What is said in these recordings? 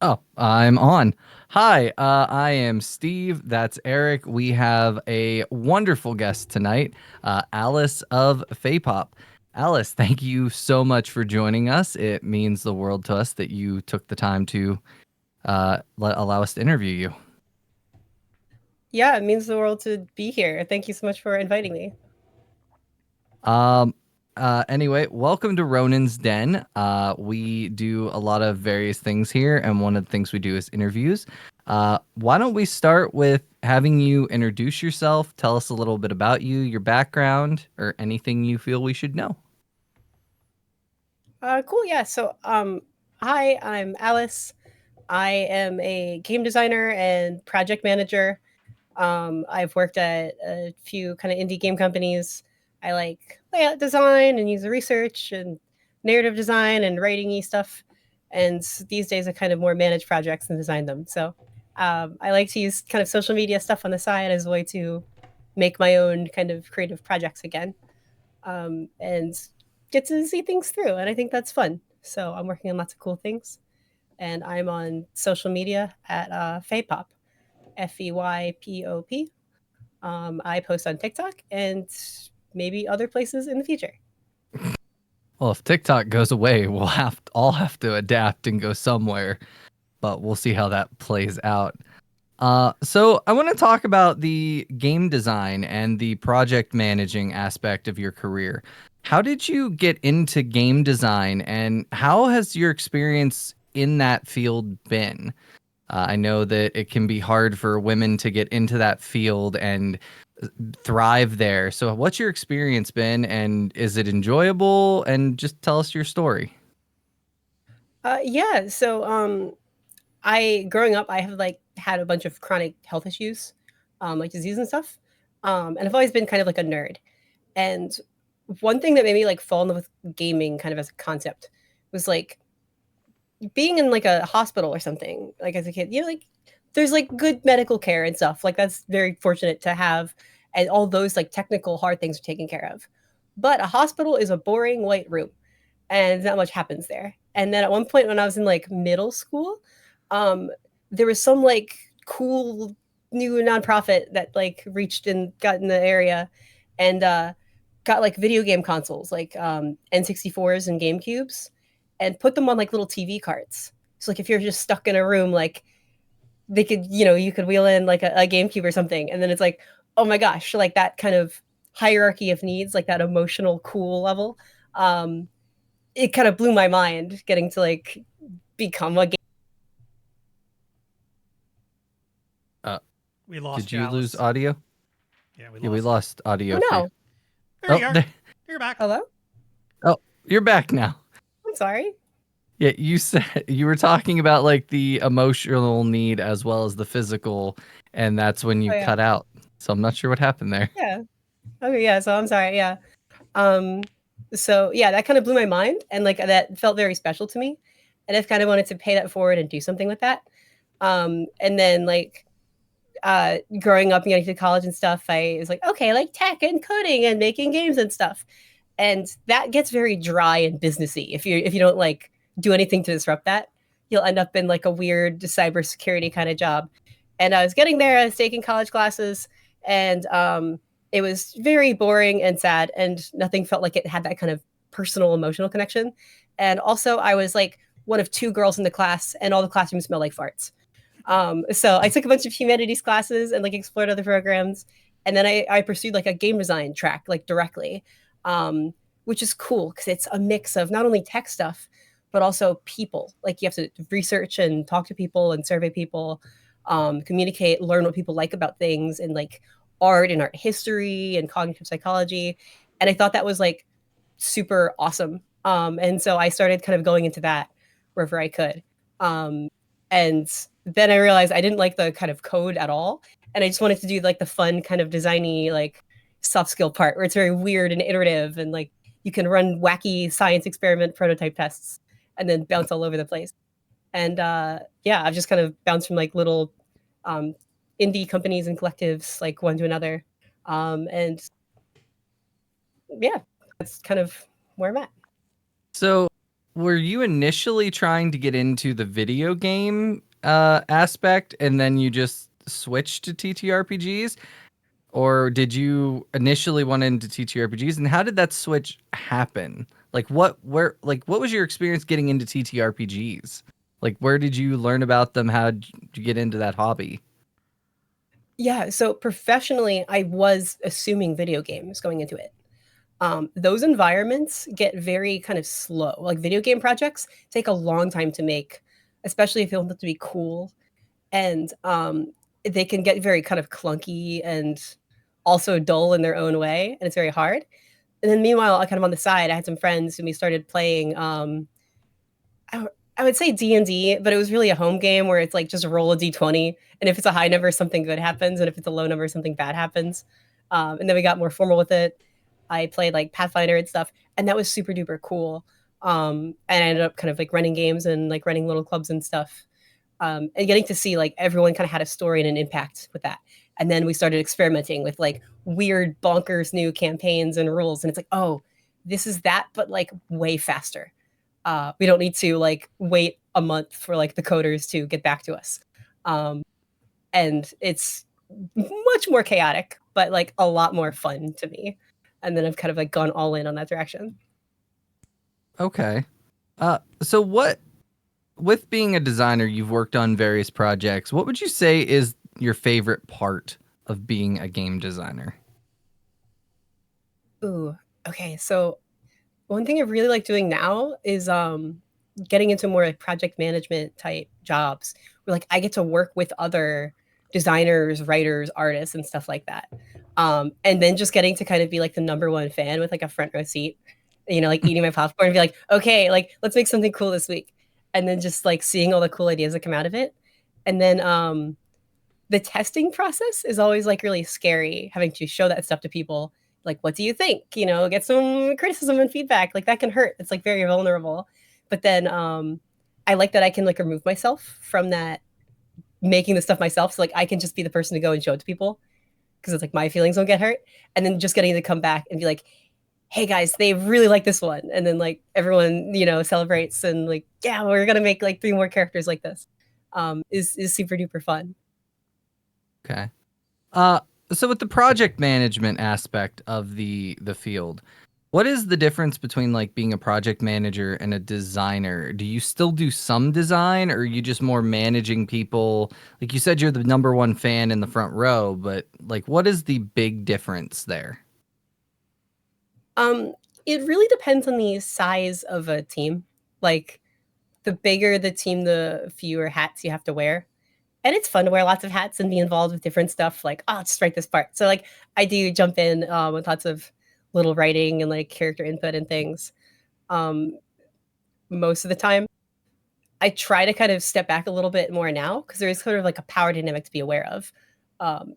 Oh, I'm on. Hi, I am Steve. That's Eric. We have a wonderful guest tonight, Alice of Feypop. Alice, thank you so much for joining us. It means the world to us that you took the time to allow us to interview you. Yeah, it means the world to be here. Thank you so much for inviting me. Um, anyway, welcome to Ronin's Den. We do a lot of various things here, and one of the things we do is interviews. Why don't we start with having you introduce yourself, tell us a little bit about you, your background, or anything you feel we should know. Cool. Yeah. Hi, I'm Alice. I am a game designer and project manager. I've worked at a few kind of indie game companies. I like layout design and user research and narrative design and writing stuff. And these days, I kind of more manage projects than design them. I like to use kind of social media stuff on the side as a way to make my own kind of creative projects again. And get to see things through. And I think that's fun. So I'm working on lots of cool things. And I'm on social media at Feypop, Feypop. I post on TikTok and maybe other places in the future. Well, if TikTok goes away, we'll all have to adapt and go somewhere, but we'll see how that plays out. So I want to talk about the game design and the project managing aspect of your career. How did you get into game design, and how has your experience in that field been? I know that it can be hard for women to get into that field and thrive there. So, what's your experience been, and is it enjoyable? And just tell us your story. Yeah. I growing up, I have like had a bunch of chronic health issues, like disease and stuff. And I've always been kind of like a nerd. And one thing that made me like fall in love with gaming kind of as a concept was like being in like a hospital or something, like as a kid, like there's like good medical care and stuff. Like that's very fortunate to have, and all those like technical hard things are taken care of. But a hospital is a boring white room, and not much happens there. And then at one point when I was in like middle school, um, there was some like cool new nonprofit that like reached and got in the area, and got like video game consoles like N64s and GameCubes, and put them on like little TV carts. So like if you're just stuck in a room, like they could, you could wheel in like a GameCube or something, and then it's like, oh my gosh, like that kind of hierarchy of needs, like that emotional cool level. Um, it kind of blew my mind getting to like become a game. Uh, We lost did you, you lose Alice. audio? Yeah, we Yeah, we lost you. lost audio Oh for you. no, There Oh, you are. there, You're back. hello. oh, you're back now. I'm sorry. Yeah, you said you were talking about like the emotional need as well as the physical, and that's when you Oh yeah, cut out. So I'm not sure what happened there. yeah. Okay, yeah. So I'm sorry. Yeah. Um, so yeah, that kind of blew my mind, and like that felt very special to me, and I've kind of wanted to pay that forward and do something with that. And then like growing up and getting to college and stuff, I was like, okay, like tech and coding and making games and stuff, and that gets very dry and businessy. If you don't like do anything to disrupt that, you'll end up in like a weird cybersecurity kind of job. And I was getting there, I was taking college classes, and it was very boring and sad, and nothing felt like it had that kind of personal emotional connection. And also, I was like one of two girls in the class, and all the classrooms smelled like farts. So I took a bunch of humanities classes and like explored other programs, and then I pursued like a game design track like directly, which is cool because it's a mix of not only tech stuff but also people. Like you have to research and talk to people and survey people, communicate, learn what people like about things, and like art and art history and cognitive psychology. And I thought that was like super awesome. And so I started kind of going into that wherever I could. Um, and then I realized I didn't like the kind of code at all. And I just wanted to do like the fun kind of designy, like soft skill part where it's very weird and iterative, and like you can run wacky science experiment prototype tests and then bounce all over the place. And yeah, I've just kind of bounced from like little um, indie companies and collectives, like one to another. And yeah, that's kind of where I'm at. So were you initially trying to get into the video game aspect and then you just switched to TTRPGs? Or did you initially want into TTRPGs, and how did that switch happen? What was your experience getting into TTRPGs? Like, where did you learn about them? How did you get into that hobby? Yeah, so professionally, I was assuming video games going into it. Those environments get very kind of slow. Like video game projects take a long time to make, especially if you want them to be cool. And they can get very kind of clunky and also dull in their own way, and it's very hard. And then meanwhile, I kind of on the side, I had some friends and we started playing I would say D&D, but it was really a home game where it's like just roll a d20, and if it's a high number, something good happens, and if it's a low number, something bad happens. And then we got more formal with it. I played like Pathfinder and stuff, and that was super duper cool. And I ended up kind of like running games and like running little clubs and stuff, and getting to see like everyone kind of had a story and an impact with that. And then we started experimenting with like weird, bonkers new campaigns and rules, and it's like, oh, this is that, but like way faster. We don't need to like wait a month for like the coders to get back to us. Um, and it's much more chaotic, but like a lot more fun to me. And then I've kind of like gone all in on that direction. Okay. So what, with being a designer, you've worked on various projects. What would you say is your favorite part of being a game designer? Ooh, okay. So one thing I really like doing now is getting into more like project management type jobs where like I get to work with other designers, writers, artists, and stuff like that. And then just getting to kind of be like the number one fan with like a front row seat, like eating my popcorn and be like, okay, like let's make something cool this week. And then just like seeing all the cool ideas that come out of it. And then the testing process is always like really scary, having to show that stuff to people. Like, what do you think? Get some criticism and feedback. Like that can hurt. It's like very vulnerable. But then I like that I can like remove myself from that making the stuff myself. So like I can just be the person to go and show it to people because it's like my feelings don't get hurt. And then just getting to come back and be like, hey guys, they really like this one. And then like everyone, celebrates and like, yeah, we're gonna make like 3 more characters like this. Is super duper fun. Okay. Uh, so with the project management aspect of the field, what is the difference between like being a project manager and a designer? Do you still do some design, or are you just more managing people? Like you said, you're the number one fan in the front row, but like, what is the big difference there? Um, it really depends on the size of a team. Like the bigger the team, the fewer hats you have to wear. And it's fun to wear lots of hats and be involved with different stuff. Like, oh, just write this part. So like I do jump in with lots of little writing and like character input and things. Um, Most of the time, I try to kind of step back a little bit more now because there is sort of like a power dynamic to be aware of.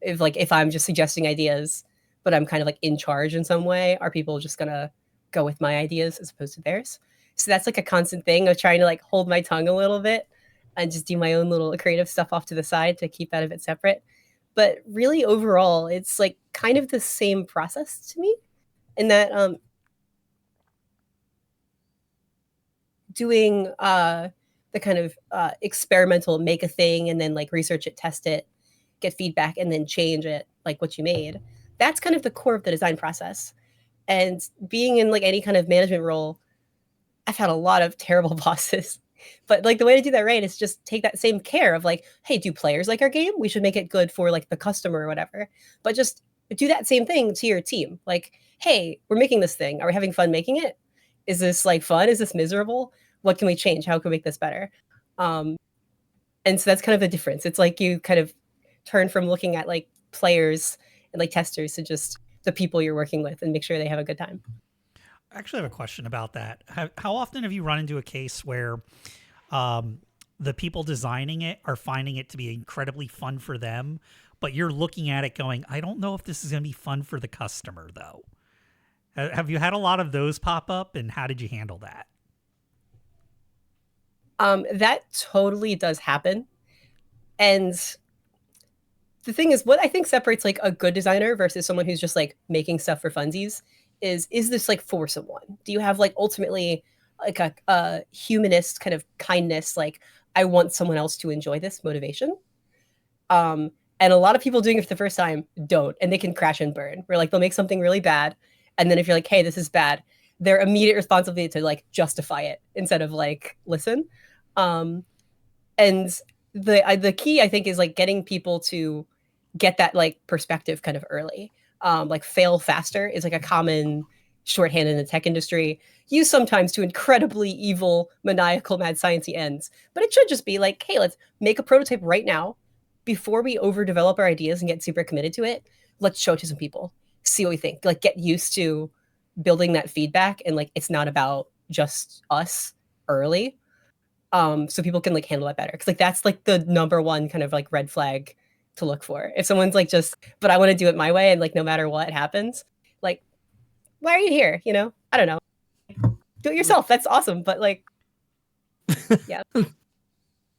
If I'm just suggesting ideas, but I'm kind of like in charge in some way, are people just gonna go with my ideas as opposed to theirs? So that's like a constant thing of trying to like hold my tongue a little bit and just do my own little creative stuff off to the side to keep out of it separate. But really, overall, it's like kind of the same process to me in that doing the kind of experimental make a thing and then like research it, test it, get feedback, and then change it, like what you made. That's kind of the core of the design process. And being in like any kind of management role, I've had a lot of terrible bosses. But like the way to do that right is just take that same care of like, hey, do players like our game? We should make it good for like the customer or whatever. But just do that same thing to your team. Like, hey, we're making this thing. Are we having fun making it? Is this like fun? Is this miserable? What can we change? How can we make this better? Um, and so that's kind of the difference. It's like you kind of turn from looking at like players and like testers to just the people you're working with and make sure they have a good time. I actually have a question about that. How often have you run into a case where um, the people designing it are finding it to be incredibly fun for them, but you're looking at it going, I don't know if this is going to be fun for the customer, though? Have you had a lot of those pop up, and how did you handle that? That totally does happen. And the thing is, what I think separates like a good designer versus someone who's just like making stuff for funsies is this like for someone? Do you have like ultimately like a humanist kind of kindness, like I want someone else to enjoy this motivation. Um, and a lot of people doing it for the first time don't, and they can crash and burn. Where like they'll make something really bad, and then if you're like, "Hey, this is bad," their immediate responsibility to like justify it instead of like listen. Um, and the key I think is like getting people to get that like perspective kind of early. Like fail faster is like a common shorthand in the tech industry, used sometimes to incredibly evil, maniacal, mad sciencey ends. But it should just be like, hey, let's make a prototype right now before we overdevelop our ideas and get super committed to it. Let's show it to some people, see what we think. Like get used to building that feedback, and like it's not about just us early. So people can like handle that better, because like that's like the number one kind of like red flag to look for. If someone's like just, but I want to do it my way, and like no matter what happens, like why are you here? You know, I don't know. Do it yourself. That's awesome. But like, yeah.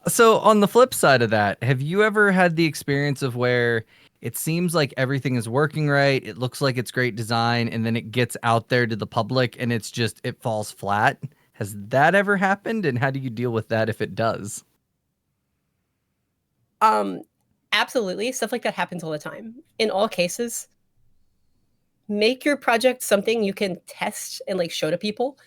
So on the flip side of that, have you ever had the experience of where it seems like everything is working right, it looks like it's great design, and then it gets out there to the public and it's just, it falls flat? Has that ever happened, and how do you deal with that if it does? Um, Absolutely. Stuff like that happens all the time. In all cases, make your project something you can test and like show to people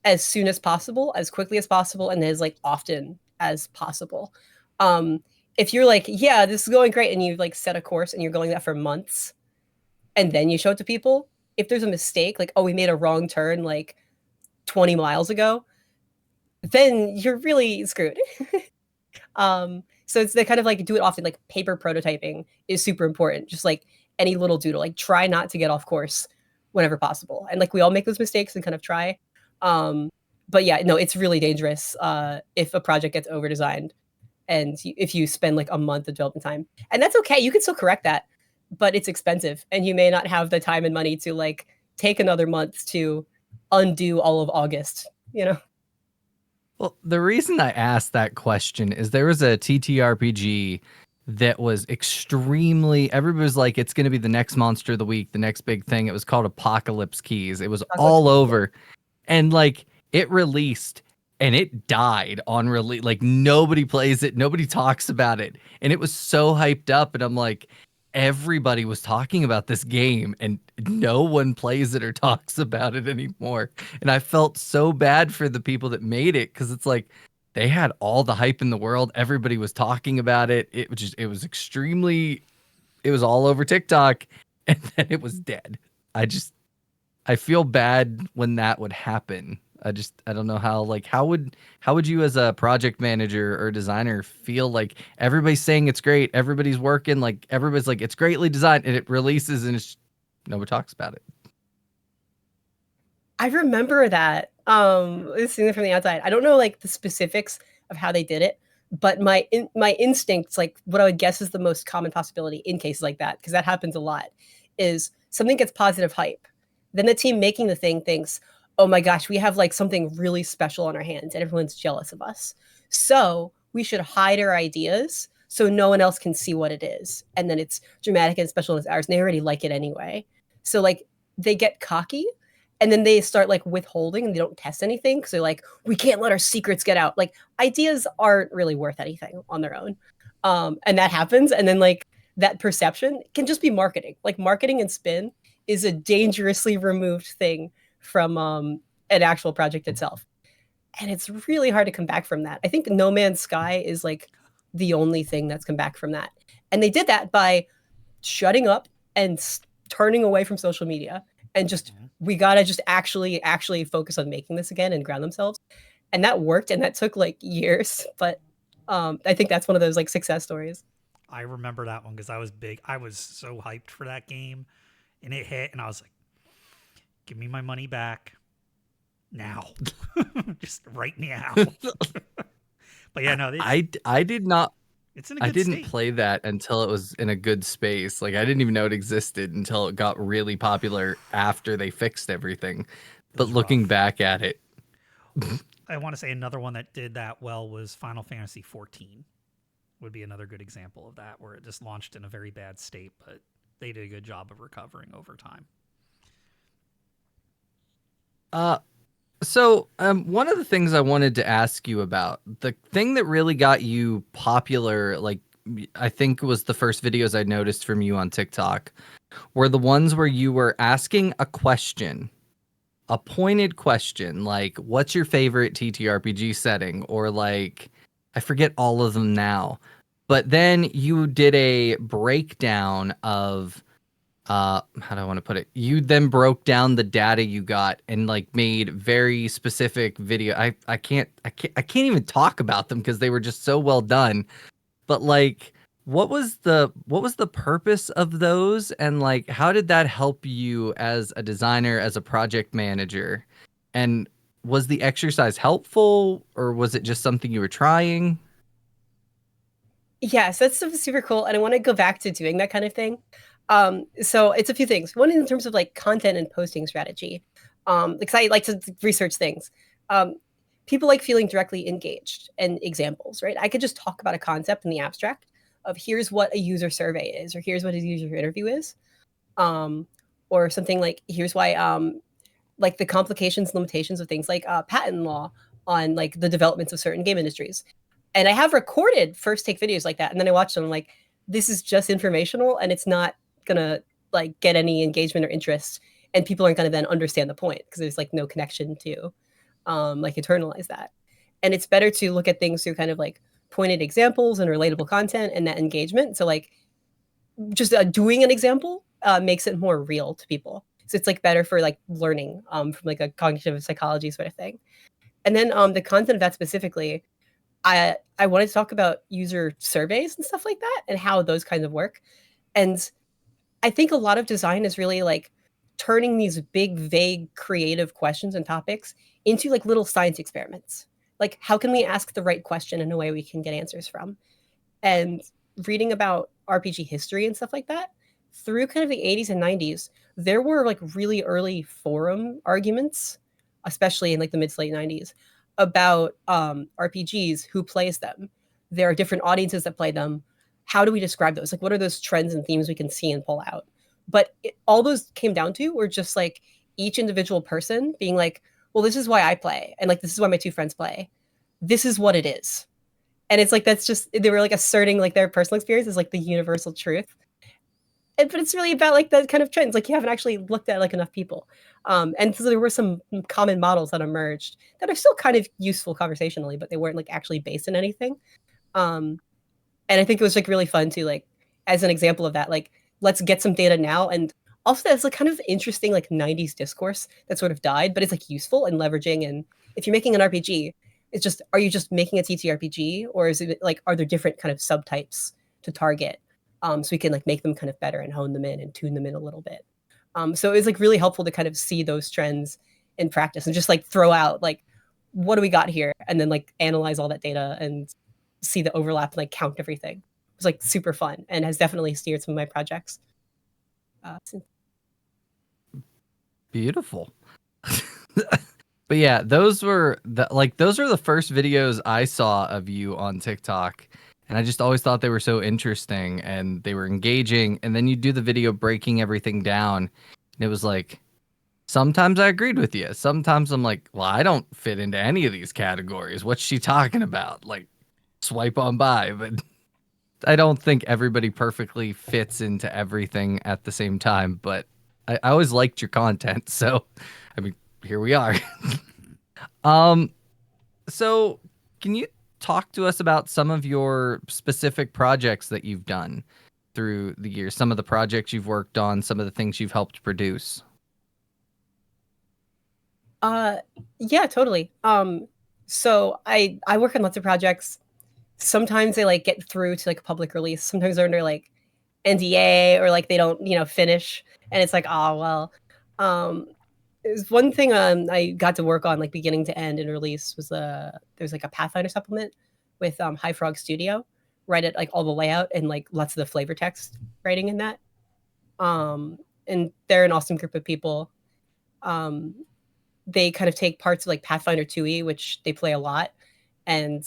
as soon as possible, as quickly as possible, and as like often as possible. Um, if you're like, yeah, this is going great, and you've like set a course and you're going that for months, and then you show it to people, if there's a mistake, like, oh, we made a wrong turn like 20 miles ago, then you're really screwed. So it's the kind of like do it often, like paper prototyping is super important. Just like any little doodle, like try not to get off course whenever possible. And like we all make those mistakes and kind of try. Um, but yeah, no, it's really dangerous if a project gets over designed, and if you spend like a month of development time. And that's okay. You can still correct that, but it's expensive, and you may not have the time and money to like take another month to undo all of August, you know? Well, the reason I asked that question is there was a TTRPG that was extremely, everybody was like, it's going to be the next monster of the week, the next big thing. It was called Apocalypse Keys. It was all over. And like it released and it died on release. Like nobody plays it, nobody talks about it. And it was so hyped up. And I'm like, everybody was talking about this game and no one plays it or talks about it anymore. And I felt so bad for the people that made it, because it's like they had all the hype in the world. Everybody was talking about it. It was extremely, it was all over TikTok, and then it was dead. I feel bad when that would happen. I don't know how, like, how would you as a project manager or designer feel like everybody's saying it's great, everybody's working, like everybody's like it's greatly designed, and it releases and it's nobody talks about it. I remember that. Seeing it from the outside, I don't know like the specifics of how they did it, but my instincts, like what I would guess is the most common possibility in cases like that, because that happens a lot, is something gets positive hype, then the team making the thing thinks, oh my gosh, we have like something really special on our hands, and everyone's jealous of us, so we should hide our ideas so no one else can see what it is, and then it's dramatic and special as ours, and they already like it anyway. So like they get cocky, and then they start like withholding, and they don't test anything because they're like, we can't let our secrets get out. Like ideas aren't really worth anything on their own. And that happens, and then like that perception can just be marketing. Like marketing and spin is a dangerously removed thing from an actual project itself, and it's really hard to come back from that. I think No Man's Sky is like the only thing that's come back from that, and they did that by shutting up and turning away from social media, and just we gotta just actually focus on making this again and ground themselves. And that worked, and that took like years, but I think that's one of those like success stories. I remember that one because I was big. I was so hyped for that game, and it hit, and I was like, "Give me my money back now, just right now." But yeah, no, I did not. It's in a good I didn't state. play that until it was in a good space. Like I didn't even know it existed until it got really popular after they fixed everything. It But was looking rough. back at it, I want to say another one that did that well was Final Fantasy 14. Would be another good example of that, where it just launched in a very bad state, but they did a good job of recovering over time. So, one of the things I wanted to ask you about, the thing that really got you popular, like I think was the first videos I noticed from you on TikTok, were the ones where you were asking a question, a pointed question, like what's your favorite TTRPG setting, or like I forget all of them now. But then you did a breakdown of how do I want to put it? You then broke down the data you got and like made very specific video. I can't even talk about them because they were just so well done. But like what was the purpose of those, and like how did that help you as a designer, as a project manager? And was the exercise helpful, or was it just something you were trying? Yes, that's super cool, and I want to go back to doing that kind of thing. So it's a few things. One in terms of like content and posting strategy, because I like to research things. Um, People like feeling directly engaged and examples, right? I could just talk about a concept in the abstract of here's what a user survey is, or here's what a user interview is, um, or something like here's why like the complications, limitations of things like patent law on like the developments of certain game industries. And I have recorded first take videos like that, and then I watched them. I'm like, this is just informational, and it's not gonna like get any engagement or interest, and people aren't gonna then understand the point because there's like no connection to like internalize that. And it's better to look at things through kind of like pointed examples and relatable content and that engagement. So like just doing an example makes it more real to people. So it's like better for like learning from like a cognitive psychology sort of thing. And then the content of that specifically, I wanted to talk about user surveys and stuff like that and how those kinds of work. And I think a lot of design is really like turning these big, vague, creative questions and topics into like little science experiments. Like, how can we ask the right question in a way we can get answers from? And reading about RPG history and stuff like that, through kind of the 80s and 90s, there were like really early forum arguments, especially in like the mid to late 90s, about RPGs, who plays them. There are different audiences that play them. How do we describe those? Like, what are those trends and themes we can see and pull out? But all those came down to were just like each individual person being like, well, this is why I play. And like, this is why my two friends play. This is what it is, and it's like that's just they were like asserting like their personal experience is like the universal truth. But it's really about like the kind of trends. Like you haven't actually looked at like enough people, and so there were some common models that emerged that are still kind of useful conversationally, but they weren't like actually based in anything. Um, and I think it was like really fun to like as an example of that. Like let's get some data now, and also that's like kind of interesting like 90s discourse that sort of died, but it's like useful and leveraging. And if you're making an RPG, it's just are you just making a TTRPG, or is it like are there different kind of subtypes to target, so we can like make them kind of better and hone them in and tune them in a little bit. So it's like really helpful to kind of see those trends in practice and just like throw out like what do we got here, and then like analyze all that data and see the overlap and like count everything. It was like super fun and has definitely steered some of my projects. Since. Beautiful. But yeah, those are the first videos I saw of you on TikTok. And I just always thought they were so interesting and they were engaging. And then you do the video breaking everything down. And it was like, sometimes I agreed with you. Sometimes I'm like, well, I don't fit into any of these categories. What's she talking about? Like, swipe on by. But I don't think everybody perfectly fits into everything at the same time. But I always liked your content. So, I mean, here we are. Um, so can you talk to us about some of your specific projects that you've done through the years? Some of the projects you've worked on, some of the things you've helped produce. Uh, yeah, totally. So I work on lots of projects. Sometimes they like get through to like a public release. Sometimes they're under like NDA or like they don't finish, and it's like oh well. Um, There's one thing I got to work on like beginning to end and release was there's like a Pathfinder supplement with High Frog Studio, right at like all the layout and like lots of the flavor text writing in that. And they're an awesome group of people. Um, they kind of take parts of like Pathfinder 2e, which they play a lot, and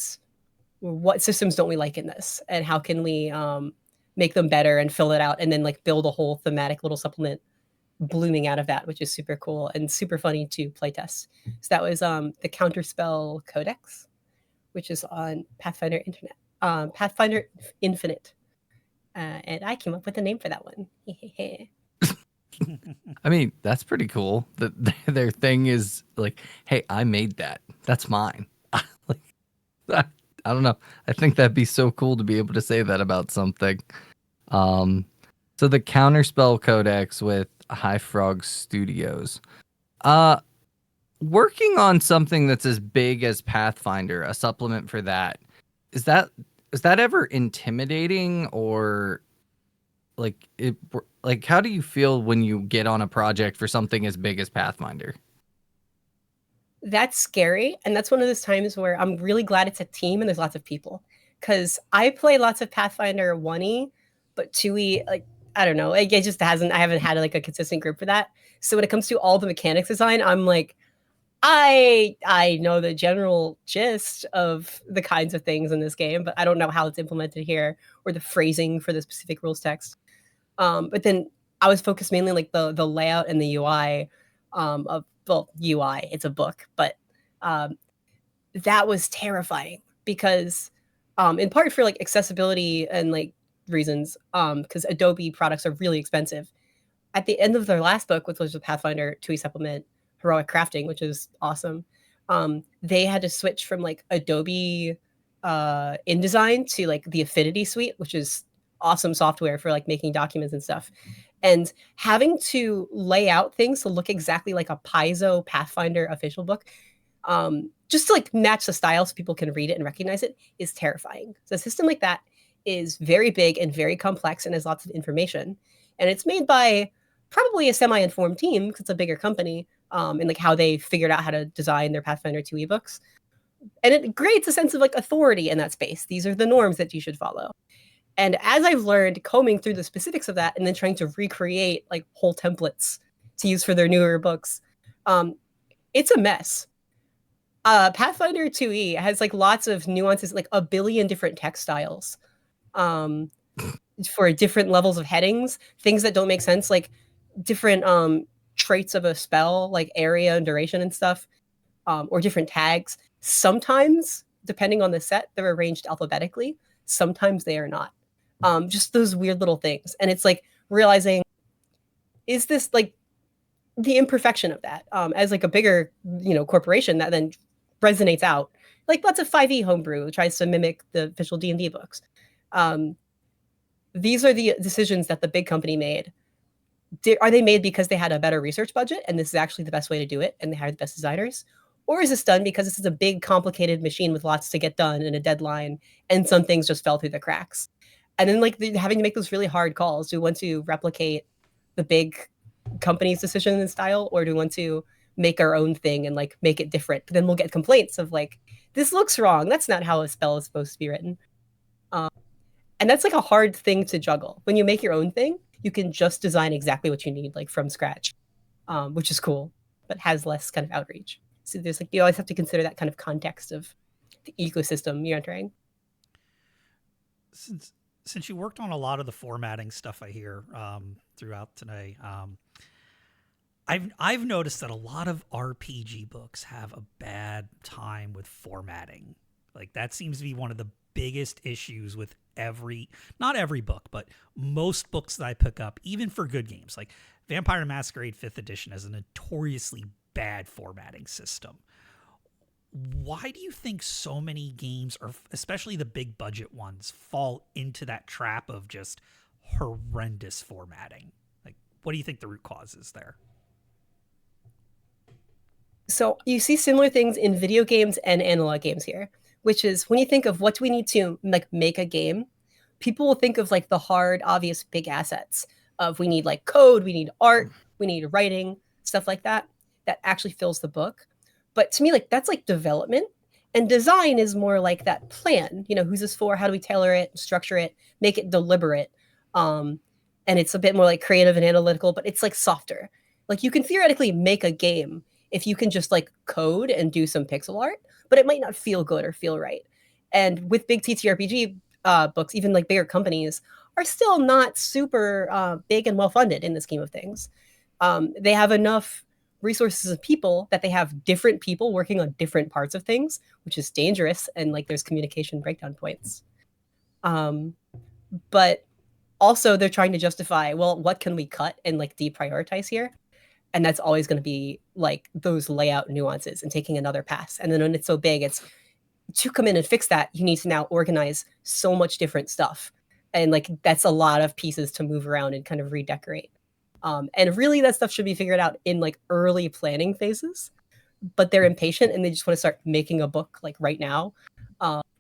what systems don't we like in this, and how can we make them better and fill it out, and then like build a whole thematic little supplement blooming out of that, which is super cool and super funny to playtest. So that was the Counterspell Codex, which is on Pathfinder Pathfinder Infinite, and I came up with a name for that one. I mean, that's pretty cool. That their thing is like, hey, I made that. That's mine. Like, I don't know. I think that'd be so cool to be able to say that about something. So the Counterspell Codex with High Frog Studios. Working on something that's as big as Pathfinder, a supplement for that, is that ever intimidating, or like it like how do you feel when you get on a project for something as big as Pathfinder? That's scary, and that's one of those times where I'm really glad it's a team and there's lots of people, because I play lots of Pathfinder 1e, but 2e, like, I don't know, like, it just hasn't I haven't had like a consistent group for that. So when it comes to all the mechanics design, I'm like, I know the general gist of the kinds of things in this game, but I don't know how it's implemented here or the phrasing for the specific rules text. But then I was focused mainly on, like, the layout and the UI of, well, UI, it's a book, but that was terrifying because in part for like accessibility and like reasons, because Adobe products are really expensive. At the end of their last book, which was the Pathfinder 2e supplement, Heroic Crafting, which is awesome, they had to switch from like Adobe InDesign to like the Affinity suite, which is awesome software for like making documents and stuff. And having to lay out things to look exactly like a Paizo Pathfinder official book, just to like match the style so people can read it and recognize it, is terrifying. So a system like that is very big and very complex and has lots of information. And it's made by probably a semi-informed team because it's a bigger company, and like how they figured out how to design their Pathfinder 2 ebooks. And it creates a sense of like authority in that space. These are the norms that you should follow. And as I've learned combing through the specifics of that and then trying to recreate like whole templates to use for their newer books, it's a mess. Pathfinder 2e has like lots of nuances, like a billion different text styles, for different levels of headings, things that don't make sense, like different traits of a spell, like area and duration and stuff, or different tags. Sometimes, depending on the set, they're arranged alphabetically. Sometimes they are not. Just those weird little things. And it's like realizing, is this like the imperfection of that, as like a bigger, corporation that then resonates out. Like lots of 5e homebrew tries to mimic the official D&D books. These are the decisions that the big company made. Are they made because they had a better research budget and this is actually the best way to do it and they hired the best designers? Or is this done because this is a big, complicated machine with lots to get done and a deadline, and some things just fell through the cracks? And then like having to make those really hard calls. Do we want to replicate the big company's decision and style, or do we want to make our own thing and like make it different? But then we'll get complaints of like, this looks wrong. That's not how a spell is supposed to be written. And that's like a hard thing to juggle. When you make your own thing, you can just design exactly what you need, like from scratch, which is cool, but has less kind of outreach. So there's like, you always have to consider that kind of context of the ecosystem you're entering. Since you worked on a lot of the formatting stuff I hear throughout today, I've noticed that a lot of RPG books have a bad time with formatting. Like that seems to be one of the biggest issues with not every book, but most books that I pick up, even for good games. Like Vampire Masquerade 5th edition has a notoriously bad formatting system. Why do you think so many games, or especially the big budget ones, fall into that trap of just horrendous formatting? Like, what do you think the root cause is there? So you see similar things in video games and analog games here, which is when you think of what do we need to like make a game, people will think of like the hard, obvious, big assets of we need like code, we need art, we need writing, stuff like that actually fills the book. But to me, like that's like development, and design is more like that plan. Who's this for? How do we tailor it, structure it, make it deliberate? And it's a bit more like creative and analytical, but it's like softer. Like you can theoretically make a game if you can just like code and do some pixel art, but it might not feel good or feel right. And with big TTRPG books, even like bigger companies are still not super big and well funded in the scheme of things. They have enough resources of people that they have different people working on different parts of things, which is dangerous, and like there's communication breakdown points. But also they're trying to justify, well, what can we cut and like deprioritize here? And that's always going to be like those layout nuances and taking another pass. And then when it's so big, it's to come in and fix that, you need to now organize so much different stuff. And like that's a lot of pieces to move around and kind of redecorate. And really that stuff should be figured out in like early planning phases, but they're impatient and they just want to start making a book like right now.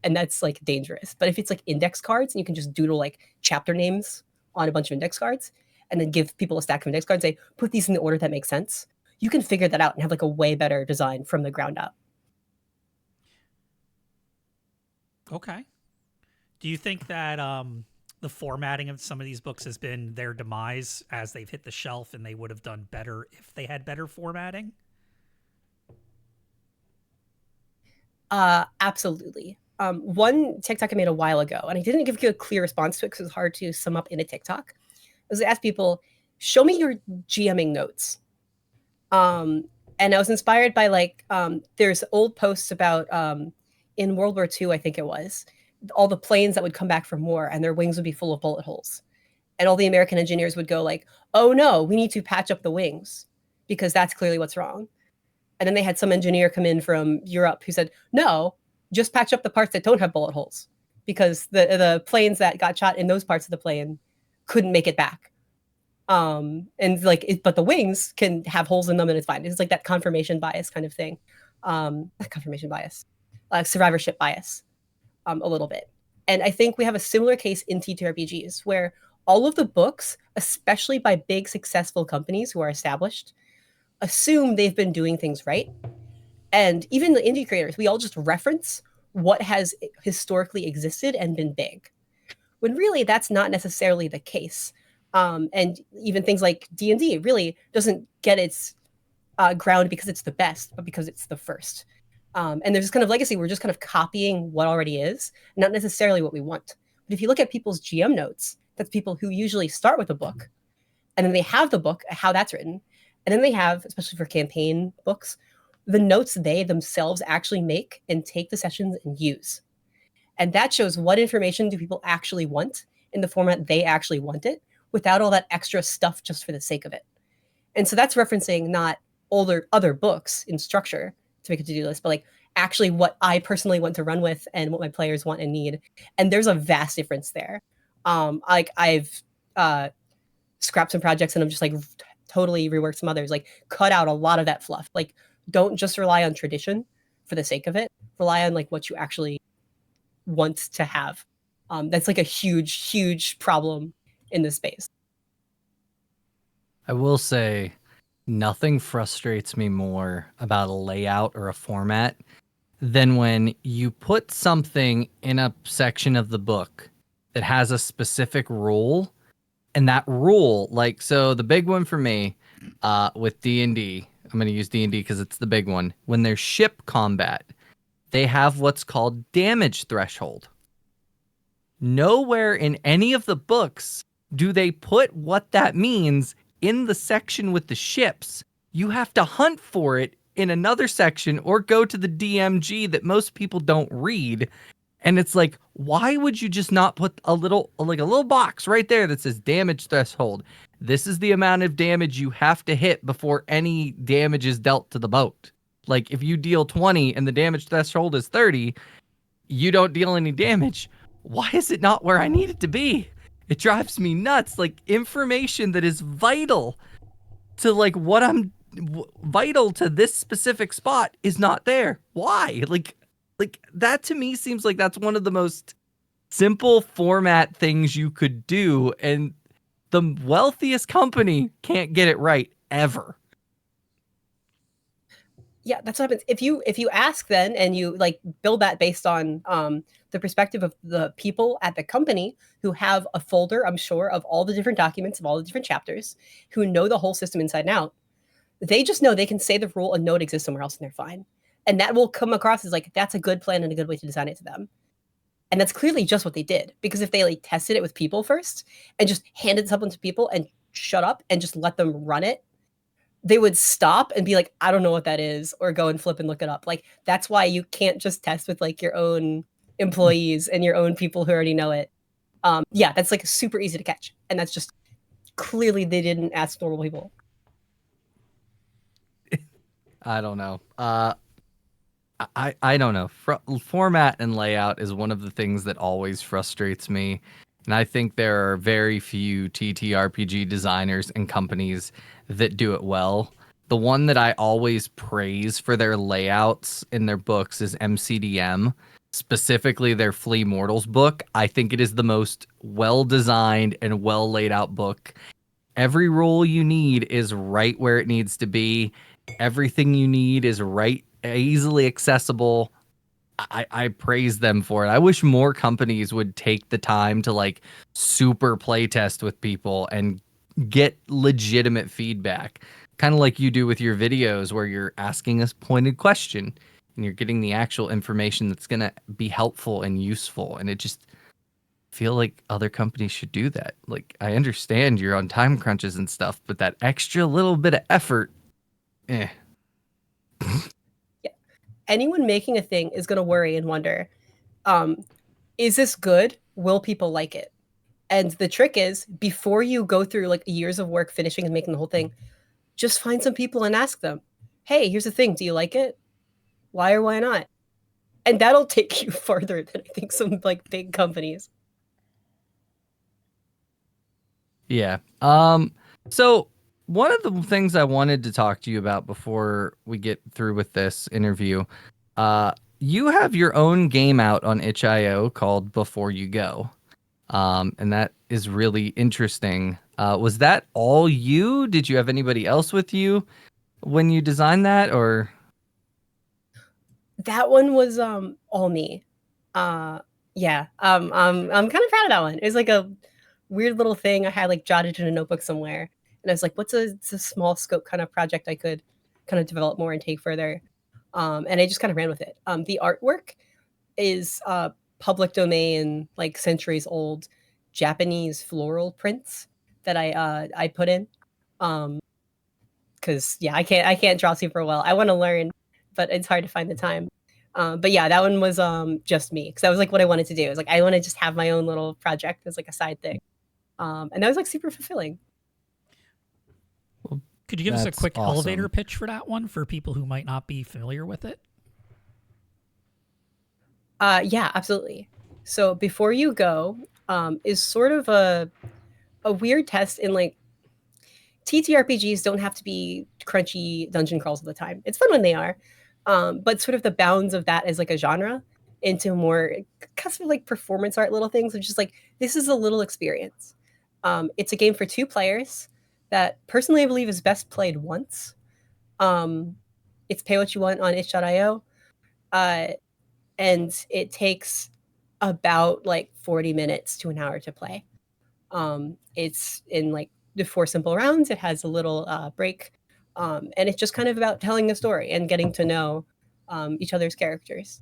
And that's like dangerous. But if it's like index cards and you can just doodle like chapter names on a bunch of index cards and then give people a stack of index cards, say, put these in the order that makes sense, you can figure that out and have like a way better design from the ground up. Okay. Do you think that the formatting of some of these books has been their demise as they've hit the shelf, and they would have done better if they had better formatting? Absolutely. One TikTok I made a while ago, and I didn't give you a clear response to it because it's hard to sum up in a TikTok, was to ask people, show me your GMing notes. And I was inspired by like, there's old posts about in World War II, I think it was, all the planes that would come back from war and their wings would be full of bullet holes. And all the American engineers would go like, oh no, we need to patch up the wings because that's clearly what's wrong. And then they had some engineer come in from Europe who said, no, just patch up the parts that don't have bullet holes because the planes that got shot in those parts of the plane couldn't make it back. And like, but the wings can have holes in them and it's fine. It's like that confirmation bias kind of thing. Not confirmation bias, survivorship bias, a little bit. And I think we have a similar case in TTRPGs where all of the books, especially by big successful companies who are established, assume they've been doing things right. And even the indie creators, we all just reference what has historically existed and been big, when really that's not necessarily the case. And even things like D&D really doesn't get its ground because it's the best, but because it's the first. And there's this kind of legacy. We're just kind of copying what already is, not necessarily what we want. But if you look at people's GM notes, that's people who usually start with a book, and then they have the book, how that's written, and then they have, especially for campaign books, the notes they themselves actually make and take the sessions and use. And that shows what information do people actually want in the format they actually want it, without all that extra stuff just for the sake of it. And so that's referencing not older other books in structure to make a to-do list, but like actually what I personally want to run with and what my players want and need. And there's a vast difference there. Like I've scrapped some projects and I'm just like totally reworked some others, like cut out a lot of that fluff. Like don't just rely on tradition for the sake of it. Rely on like what you actually want to have. That's like a huge, huge problem in this space. I will say nothing frustrates me more about a layout or a format than when you put something in a section of the book that has a specific rule, and that rule, like, so the big one for me with D&D, I'm going to use D&D because it's the big one. When there's ship combat, they have what's called damage threshold. Nowhere in any of the books do they put what that means in the section with the ships. You have to hunt for it in another section or go to the DMG that most people don't read. And it's like, why would you just not put a little box right there that says damage threshold? This is the amount of damage you have to hit before any damage is dealt to the boat. Like if you deal 20 and the damage threshold is 30, you don't deal any damage. Why is it not where I need it to be? It drives me nuts. Like information that is vital to like what I'm vital to this specific spot is not there. Why? Like that to me seems like that's one of the most simple format things you could do, and the wealthiest company can't get it right ever. Yeah, that's what happens. If you ask then and you like build that based on the perspective of the people at the company who have a folder, I'm sure, of all the different documents of all the different chapters, who know the whole system inside and out, they just know they can say the rule and know it exists somewhere else and they're fine. And that will come across as like, that's a good plan and a good way to design it to them. And that's clearly just what they did. Because if they like tested it with people first and just handed something to people and shut up and just let them run it they would stop and be like, I don't know what that is, or go and flip and look it up. Like, that's why you can't just test with like your own employees and your own people who already know it. Yeah, that's like super easy to catch. And that's just clearly they didn't ask normal people. I don't know. I don't know. Format and layout is one of the things that always frustrates me. And I think there are very few TTRPG designers and companies that do it well. The one that I always praise for their layouts in their books is MCDM, specifically their Flea Mortals book. I think it is the most well designed and well laid out book. Every rule you need is right where it needs to be. Everything you need is right, easily accessible. I praise them for it. I wish more companies would take the time to like super play test with people and get legitimate feedback. Kind of like you do with your videos where you're asking a pointed question and you're getting the actual information that's going to be helpful and useful. And it just feel like other companies should do that. Like, I understand you're on time crunches and stuff, but that extra little bit of effort, eh. Yeah. Anyone making a thing is going to worry and wonder, is this good? Will people like it? And the trick is, before you go through like years of work finishing and making the whole thing, just find some people and ask them, hey, here's the thing. Do you like it? Why or why not? And that'll take you farther than I think some like big companies. Yeah. So one of the things I wanted to talk to you about before we get through with this interview, you have your own game out on itch.io called Before You Go. And that is really interesting. Was that all you? Did you have anybody else with you when you designed that, or? That one was all me. Yeah. I'm kind of proud of that one. It was like a weird little thing I had like jotted in a notebook somewhere. And I was like, it's a small scope kind of project I could kind of develop more and take further. And I just kind of ran with it. The artwork is public domain, like centuries old Japanese floral prints that I put in. Because yeah, I can't draw super well. I want to learn, but it's hard to find the time. But yeah, that one was just me because that was like what I wanted to do. It was like I want to just have my own little project as like a side thing, and that was like super fulfilling. Could you give us a That's quick awesome. elevator pitch for that one for people who might not be familiar with it? Yeah, absolutely. So before you go, is sort of a weird test in like TTRPGs don't have to be crunchy dungeon crawls all the time. It's fun when they are, but sort of the bounds of that as like a genre into more kind of like performance art little things, which is like this is a little experience. It's a game for 2 players that personally I believe is best played once. Um, it's pay what you want on itch.io, uh, and it takes about like 40 minutes to an hour to play. It's in like the 4 simple rounds. It has a little break, and it's just kind of about telling a story and getting to know each other's characters.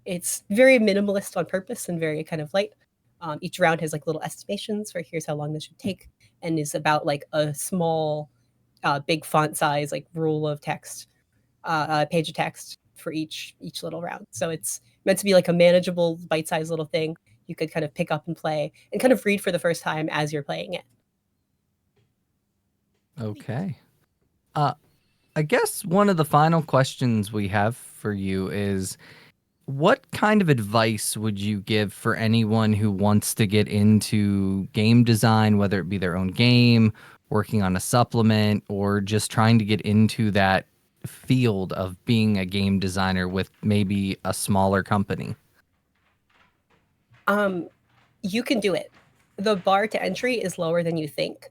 It's very minimalist on purpose and very kind of light. Each round has like little estimations for here's how long this should take, and is about like a small, big font size like rule of text, page of text for each little round. So it's meant to be like a manageable, bite-sized little thing you could kind of pick up and play and kind of read for the first time as you're playing it. Okay. I guess one of the final questions we have for you is what kind of advice would you give for anyone who wants to get into game design, whether it be their own game, working on a supplement, or just trying to get into that field of being a game designer with maybe a smaller company? You can do it. The bar to entry is lower than you think.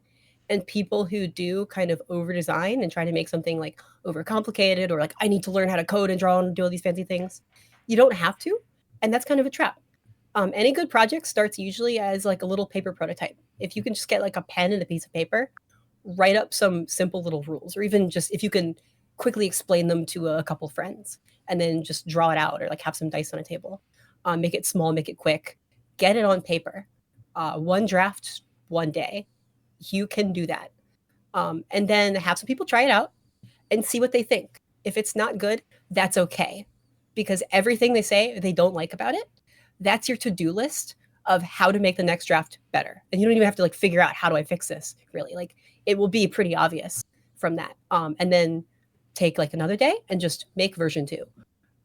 And people who do kind of over design and try to make something like overcomplicated or like I need to learn how to code and draw and do all these fancy things, you don't have to. And that's kind of a trap. Any good project starts usually as like a little paper prototype. If you can just get like a pen and a piece of paper, write up some simple little rules, or even just if you can quickly explain them to a couple friends and then just draw it out or like have some dice on a table. Make it small, make it quick, get it on paper. One draft, one day. You can do that. And then have some people try it out and see what they think. If it's not good, that's okay. Because everything they say they don't like about it, that's your to-do list of how to make the next draft better. And you don't even have to like figure out how do I fix this, really. Like it will be pretty obvious from that. And then take like another day and just make version 2.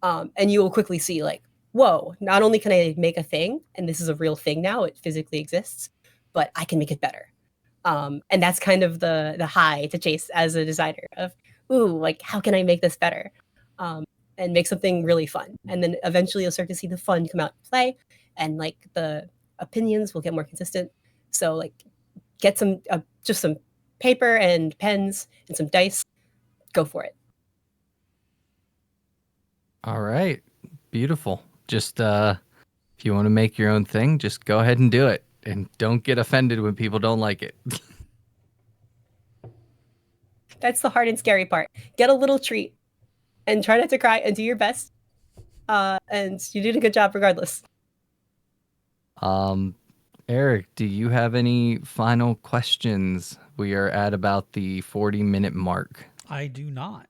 And you will quickly see like, whoa, not only can I make a thing, and this is a real thing now, it physically exists, but I can make it better. And that's kind of the high to chase as a designer of, ooh, like how can I make this better? And make something really fun. And then eventually you'll start to see the fun come out and play, and like the opinions will get more consistent. So like get some just some paper and pens and some dice, go for it. All right. Beautiful. Just if you want to make your own thing, just go ahead and do it. And don't get offended when people don't like it. That's the hard and scary part. Get a little treat and try not to cry and do your best. And you did a good job regardless. Eric, do you have any final questions? We are at about the 40-minute mark. I do not.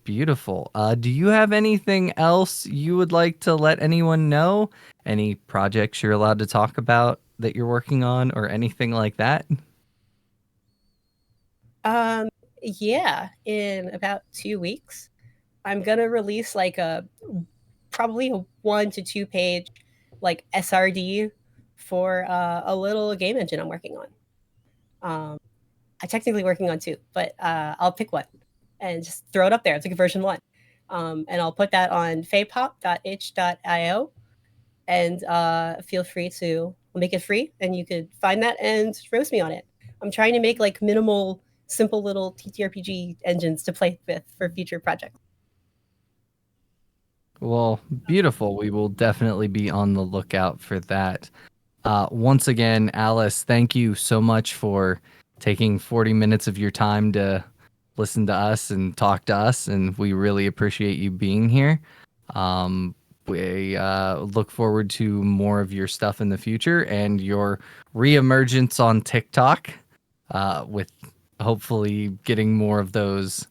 Beautiful. Do you have anything else you would like to let anyone know? Any projects you're allowed to talk about that you're working on or anything like that? Yeah, in about 2 weeks, I'm gonna release like probably a 1 to 2 page like SRD for a little game engine I'm working on. I'm technically working on 2, but I'll pick one and just throw it up there. It's like a version 1. And I'll put that on feypop.itch.io, and feel free to make it free, and you could find that and roast me on it. I'm trying to make like minimal, simple little TTRPG engines to play with for future projects. Well, beautiful. We will definitely be on the lookout for that. Once again, Alice, thank you so much for taking 40 minutes of your time to listen to us and talk to us, and we really appreciate you being here. We look forward to more of your stuff in the future and your reemergence on TikTok, with hopefully getting more of those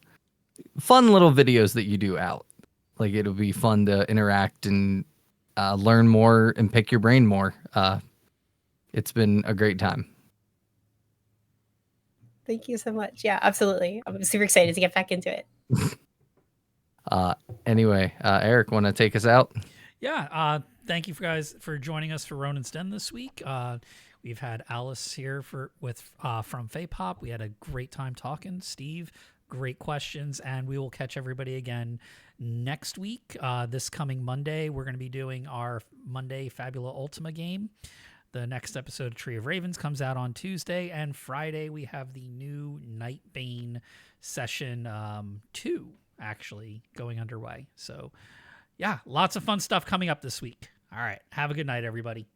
fun little videos that you do out. Like, it'll be fun to interact and learn more and pick your brain more. It's been a great time. Thank you so much. Yeah, absolutely. I'm super excited to get back into it. Anyway, Eric, want to take us out? Yeah. Thank you guys for joining us for Ronin's Den this week. We've had Alice here from Feypop. We had a great time talking. Steve, great questions, and we will catch everybody again next week. This coming Monday, we're going to be doing our Monday Fabula Ultima game. The next episode of Tree of Ravens comes out on Tuesday, and Friday we have the new Nightbane session 2 actually going underway. So yeah, lots of fun stuff coming up this week. All right, have a good night, everybody.